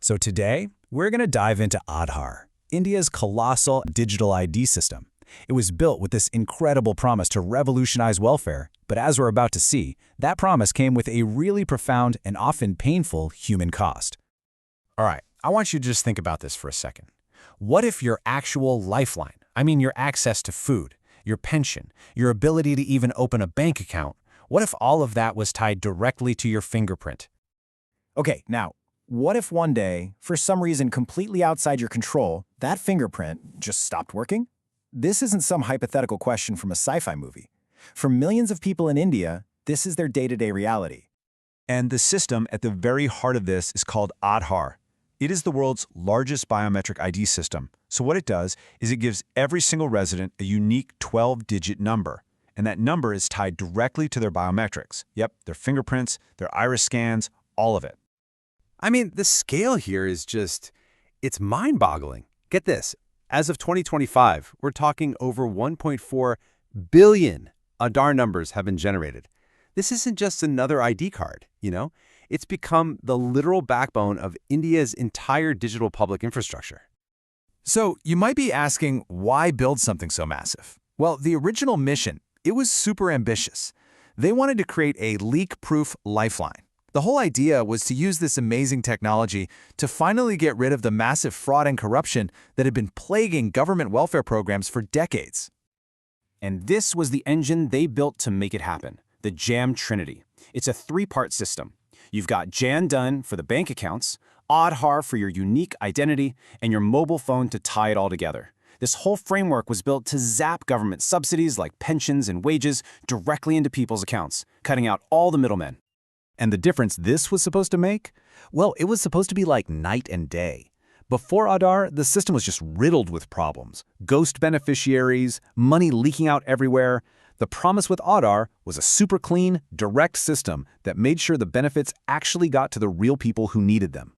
So today, we're going to dive into Aadhaar, India's colossal digital ID system. It was built with this incredible promise to revolutionize welfare, but as we're about to see, that promise came with a really profound and often painful human cost. All right, I want you to just think about this for a second. What if your actual lifeline, your access to food, your pension, your ability to even open a bank account, what if all of that was tied directly to your fingerprint? Okay, now, what if one day, for some reason completely outside your control, that fingerprint just stopped working? This isn't some hypothetical question from a sci-fi movie. For millions of people in India, this is their day-to-day reality. And the system at the very heart of this is called Aadhaar. It is the world's largest biometric ID system. So what it does is it gives every single resident a unique 12-digit number. And that number is tied directly to their biometrics. Yep, their fingerprints, their iris scans, all of it. The scale here is it's mind-boggling. Get this. As of 2025, we're talking over 1.4 billion Aadhaar numbers have been generated. This isn't just another ID card, It's become the literal backbone of India's entire digital public infrastructure. So you might be asking, why build something so massive? Well, the original mission, it was super ambitious. They wanted to create a leak-proof lifeline. The whole idea was to use this amazing technology to finally get rid of the massive fraud and corruption that had been plaguing government welfare programs for decades. And this was the engine they built to make it happen, the JAM Trinity. It's a three-part system. You've got Jan Done for the bank accounts, Aadhaar for your unique identity, and your mobile phone to tie it all together. This whole framework was built to zap government subsidies like pensions and wages directly into people's accounts, cutting out all the middlemen. And the difference this was supposed to make? Well, it was supposed to be like night and day. Before Aadhaar, the system was just riddled with problems. Ghost beneficiaries, money leaking out everywhere. The promise with Aadhaar was a super clean, direct system that made sure the benefits actually got to the real people who needed them.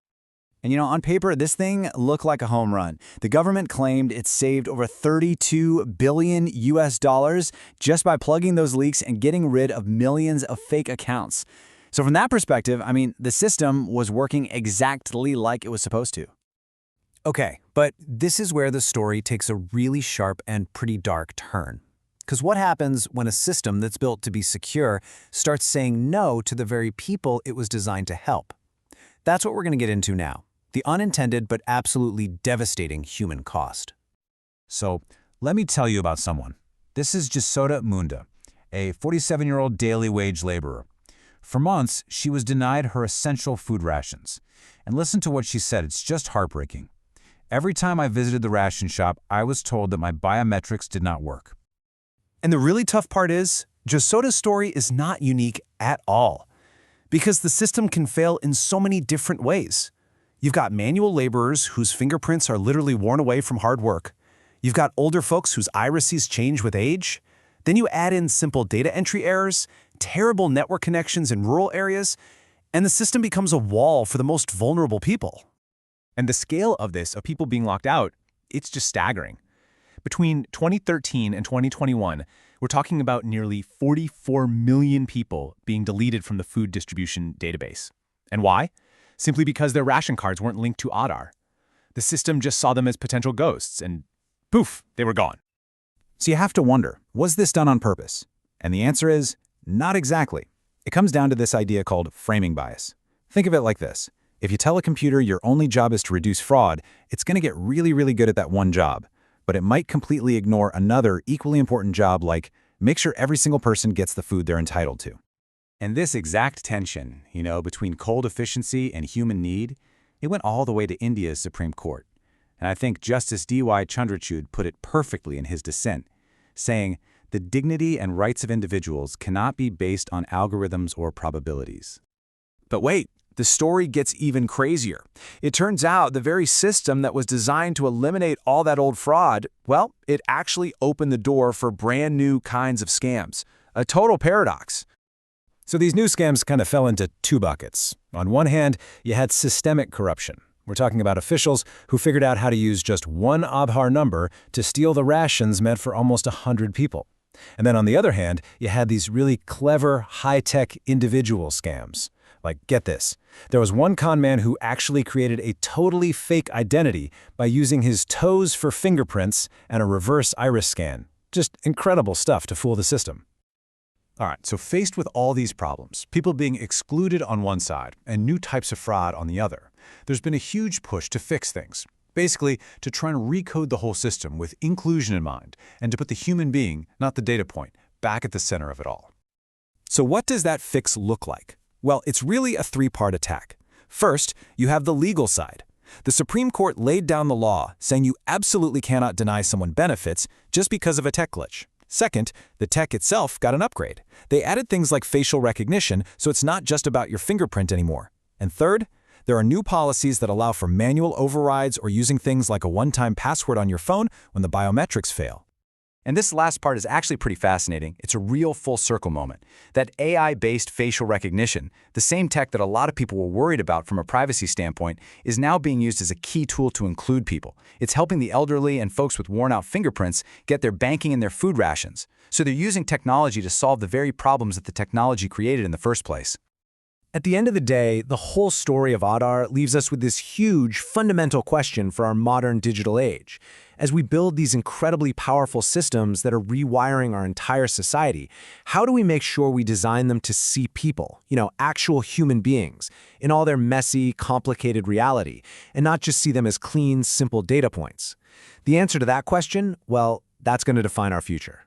And on paper, this thing looked like a home run. The government claimed it saved over $32 billion just by plugging those leaks and getting rid of millions of fake accounts. So from that perspective, the system was working exactly like it was supposed to. Okay, but this is where the story takes a really sharp and pretty dark turn. Because what happens when a system that's built to be secure starts saying no to the very people it was designed to help? That's what we're going to get into now, the unintended but absolutely devastating human cost. So let me tell you about someone. This is Jasoda Munda, a 47-year-old daily wage laborer. For months, she was denied her essential food rations. And listen to what she said, it's just heartbreaking. Every time I visited the ration shop, I was told that my biometrics did not work. And the really tough part is, Jasoda's story is not unique at all. Because the system can fail in so many different ways. You've got manual laborers whose fingerprints are literally worn away from hard work. You've got older folks whose irises change with age. Then you add in simple data entry errors, terrible network connections in rural areas, and the system becomes a wall for the most vulnerable people. And the scale of this, of people being locked out, it's just staggering. Between 2013 and 2021, we're talking about nearly 44 million people being deleted from the food distribution database. And why? Simply because their ration cards weren't linked to Aadhaar. The system just saw them as potential ghosts, and poof, they were gone. So you have to wonder, was this done on purpose? And the answer is, not exactly. It comes down to this idea called framing bias. Think of it like this. If you tell a computer your only job is to reduce fraud, it's going to get really, really good at that one job. But it might completely ignore another equally important job like make sure every single person gets the food they're entitled to. And this exact tension, between cold efficiency and human need, it went all the way to India's Supreme Court. And I think Justice D.Y. Chandrachud put it perfectly in his dissent, saying, the dignity and rights of individuals cannot be based on algorithms or probabilities. But wait, the story gets even crazier. It turns out the very system that was designed to eliminate all that old fraud, well, it actually opened the door for brand new kinds of scams. A total paradox. So these new scams kind of fell into two buckets. On one hand, you had systemic corruption. We're talking about officials who figured out how to use just one Aadhaar number to steal the rations meant for almost 100 people. And then on the other hand, you had these really clever, high-tech individual scams. Like, get this. There was one con man who actually created a totally fake identity by using his toes for fingerprints and a reverse iris scan. Just incredible stuff to fool the system. All right, so faced with all these problems, people being excluded on one side and new types of fraud on the other, there's been a huge push to fix things. Basically, to try and recode the whole system with inclusion in mind and to put the human being, not the data point, back at the center of it all. So what does that fix look like? Well, it's really a three-part attack. First, you have the legal side. The Supreme Court laid down the law saying you absolutely cannot deny someone benefits just because of a tech glitch. Second, the tech itself got an upgrade. They added things like facial recognition, so it's not just about your fingerprint anymore. And third, there are new policies that allow for manual overrides or using things like a one-time password on your phone when the biometrics fail. And this last part is actually pretty fascinating. It's a real full circle moment. That AI-based facial recognition, the same tech that a lot of people were worried about from a privacy standpoint, is now being used as a key tool to include people. It's helping the elderly and folks with worn-out fingerprints get their banking and their food rations. So they're using technology to solve the very problems that the technology created in the first place. At the end of the day, the whole story of Aadhaar leaves us with this huge, fundamental question for our modern digital age. As we build these incredibly powerful systems that are rewiring our entire society, how do we make sure we design them to see people, actual human beings, in all their messy, complicated reality, and not just see them as clean, simple data points? The answer to that question, well, that's going to define our future.